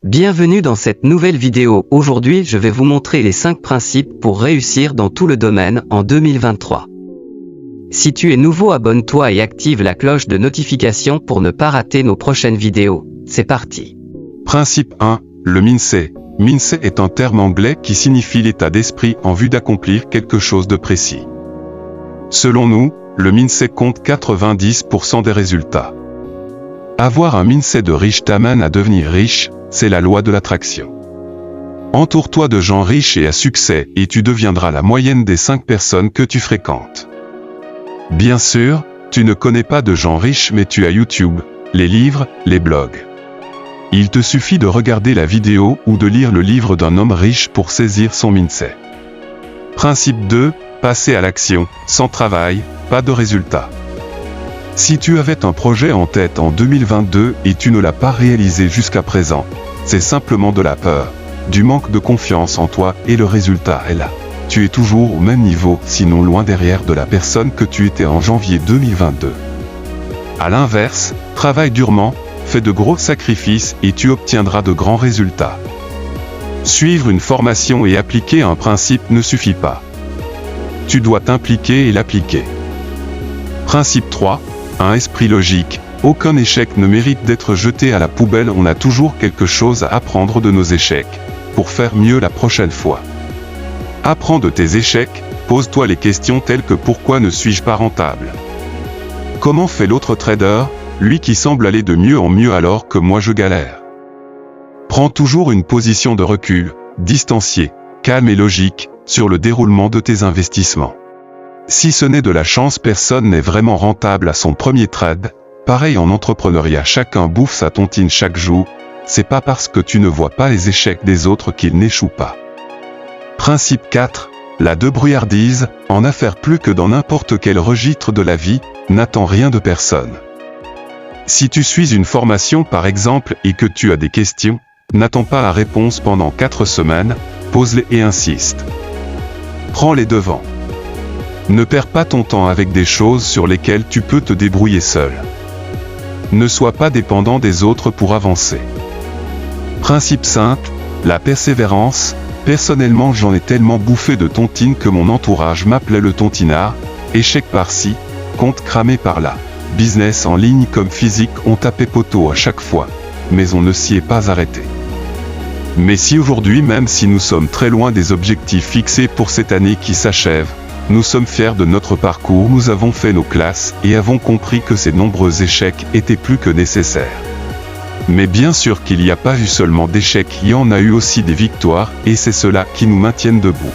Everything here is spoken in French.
Bienvenue dans cette nouvelle vidéo. Aujourd'hui, je vais vous montrer les 5 principes pour réussir dans tout le domaine en 2023. Si tu es nouveau, abonne-toi et active la cloche de notification pour ne pas rater nos prochaines vidéos. C'est parti. Principe 1. Le mindset. Mindset est un terme anglais qui signifie l'état d'esprit en vue d'accomplir quelque chose de précis. Selon nous, le mindset compte 90% des résultats. Avoir un mindset de riche t'amène à devenir riche, c'est la loi de l'attraction. Entoure-toi de gens riches et à succès et tu deviendras la moyenne des 5 personnes que tu fréquentes. Bien sûr, tu ne connais pas de gens riches mais tu as YouTube, les livres, les blogs. Il te suffit de regarder la vidéo ou de lire le livre d'un homme riche pour saisir son mindset. Principe 2. Passer à l'action. Sans travail, pas de résultat. Si tu avais un projet en tête en 2022 et tu ne l'as pas réalisé jusqu'à présent, c'est simplement de la peur, du manque de confiance en toi et le résultat est là. Tu es toujours au même niveau, sinon loin derrière de la personne que tu étais en janvier 2022. À l'inverse, travaille durement, fais de gros sacrifices et tu obtiendras de grands résultats. Suivre une formation et appliquer un principe ne suffit pas. Tu dois t'impliquer et l'appliquer. Principe 3. Un esprit logique. Aucun échec ne mérite d'être jeté à la poubelle, on a toujours quelque chose à apprendre de nos échecs, pour faire mieux la prochaine fois. Apprends de tes échecs, pose-toi les questions telles que pourquoi ne suis-je pas rentable? Comment fait l'autre trader, lui qui semble aller de mieux en mieux alors que moi je galère? Prends toujours une position de recul, distancié, calme et logique, sur le déroulement de tes investissements. Si ce n'est de la chance, personne n'est vraiment rentable à son premier trade. Pareil en entrepreneuriat, chacun bouffe sa tontine chaque jour. C'est pas parce que tu ne vois pas les échecs des autres qu'ils n'échouent pas. Principe 4. La débrouillardise. En affaires plus que dans n'importe quel registre de la vie, n'attends rien de personne. Si tu suis une formation par exemple et que tu as des questions, n'attends pas la réponse pendant 4 semaines, pose-les et insiste. Prends les devants. Ne perds pas ton temps avec des choses sur lesquelles tu peux te débrouiller seul. Ne sois pas dépendant des autres pour avancer. Principe 5. La persévérance. Personnellement, j'en ai tellement bouffé de tontine que mon entourage m'appelait le tontinard. Échec par-ci, compte cramé par-là. Business en ligne comme physique, on tapait poteau à chaque fois. Mais on ne s'y est pas arrêté. Mais si aujourd'hui, même si nous sommes très loin des objectifs fixés pour cette année qui s'achève, nous sommes fiers de notre parcours, nous avons fait nos classes et avons compris que ces nombreux échecs étaient plus que nécessaires. Mais bien sûr qu'il n'y a pas eu seulement d'échecs, il y en a eu aussi des victoires et c'est cela qui nous maintiennent debout.